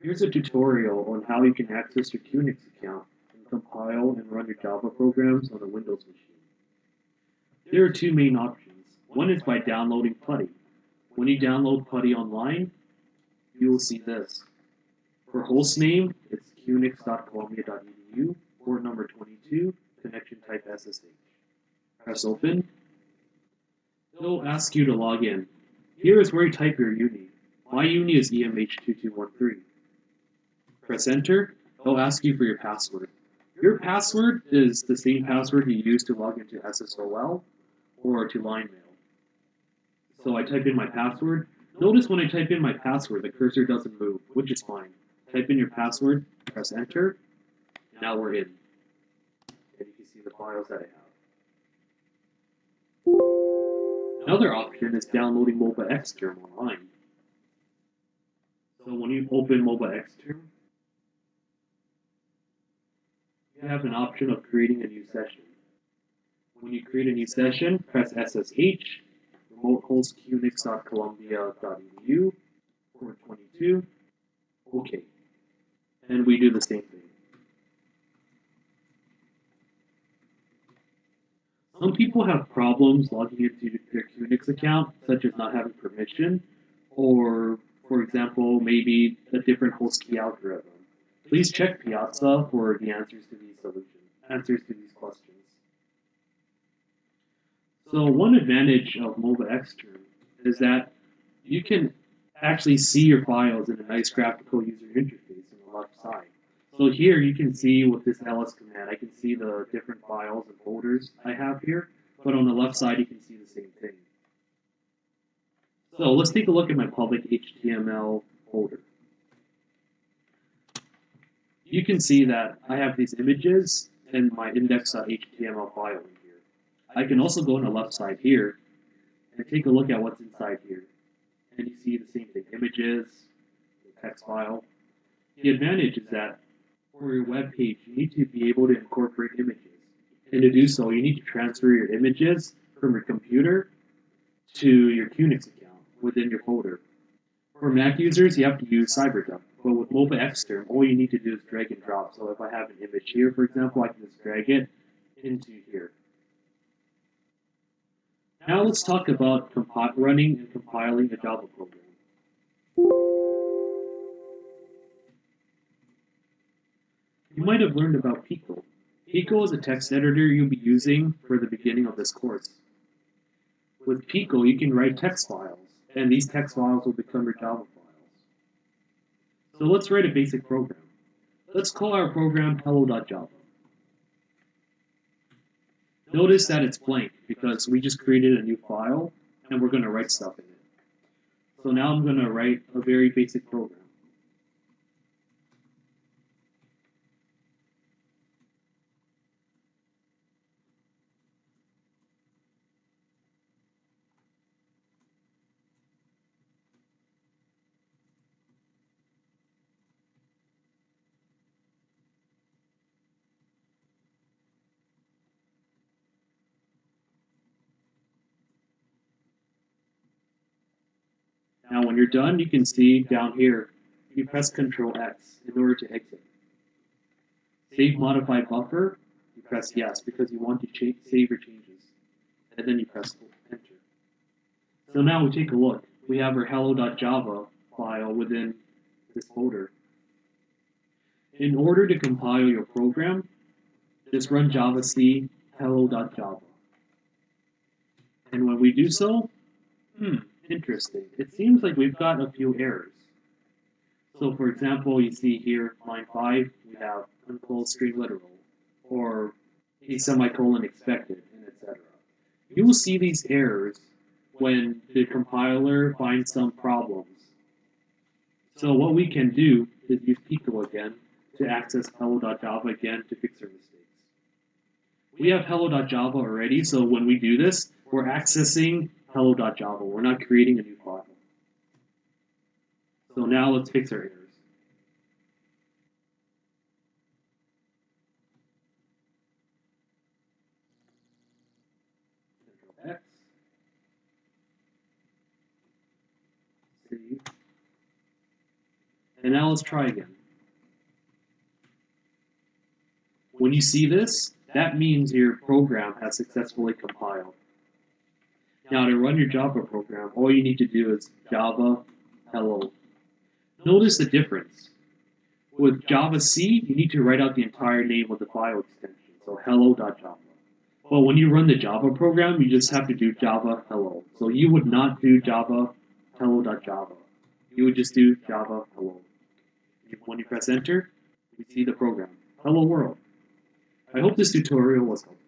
Here's a tutorial on how you can access your QNX account and compile and run your Java programs on a Windows machine. There are two main options. One is by downloading PuTTY. When you download PuTTY online, you will see this. For host name, it's qnix.columbia.edu, port number 22, connection type SSH. Press open. It'll ask you to log in. Here is where you type your uni. My uni is EMH2213. Press enter. It'll ask you for your password. Your password is the same password you use to log into SSOL or to line mail. So I type in my password. Notice when I type in my password, the cursor doesn't move, which is fine. Type in your password, press enter. Now we're in. And you can see the files that I have. Another option is downloading MobaXterm online. So when you open MobaXterm, you have an option of creating a new session. When you create a new session, press SSH, remote host qnix.columbia.edu, port 22, OK. And we do the same thing. Some people have problems logging into their QNX account, such as not having permission, or, for example, maybe a different host key algorithm. Please check Piazza for the answers to these questions. So one advantage of MobaXterm is that you can actually see your files in a nice graphical user interface on the left side. So here you can see with this ls command, I can see the different files and folders I have here, but on the left side you can see the same thing. So let's take a look at my public HTML folder. You can see that I have these images and my index.html file in here. I can also go on the left side here and take a look at what's inside here. And you see the same thing, images, the text file. The advantage is that for your web page, you need to be able to incorporate images. And to do so, you need to transfer your images from your computer to your QNX account within your folder. For Mac users, you have to use CyberDuck. But with MobaXterm, all you need to do is drag and drop. So if I have an image here, for example, I can just drag it into here. Now let's talk about running and compiling a Java program. You might have learned about Pico. Pico is a text editor you'll be using for the beginning of this course. With Pico, you can write text files, and these text files will become your Java files. So let's write a basic program. Let's call our program hello.java. Notice that it's blank because we just created a new file and we're going to write stuff in it. So now I'm going to write a very basic program. Now when you're done, you can see down here, you press Ctrl X in order to exit. Save modify buffer, you press yes because you want to save your changes. And then you press enter. So now we take a look. We have our hello.java file within this folder. In order to compile your program, just run javac hello.java. And when we do so, interesting. It seems like we've got a few errors. So for example, you see here, line 5, we have unclosed string literal, or a semicolon expected, and etc. You will see these errors when the compiler finds some problems. So what we can do is use Pico again to access hello.java again to fix our mistakes. We have hello.java already, so when we do this, we're accessing hello.java. We're not creating a new file. So now let's fix our errors. Ctrl X. Save. And now let's try again. When you see this, that means your program has successfully compiled. Now to run your Java program, all you need to do is Java hello. Notice the difference. With Java C, you need to write out the entire name of the file extension, so hello.java. But when you run the Java program, you just have to do Java hello. So you would not do Java hello.java. You would just do Java hello. When you press enter, you see the program. Hello world. I hope this tutorial was helpful.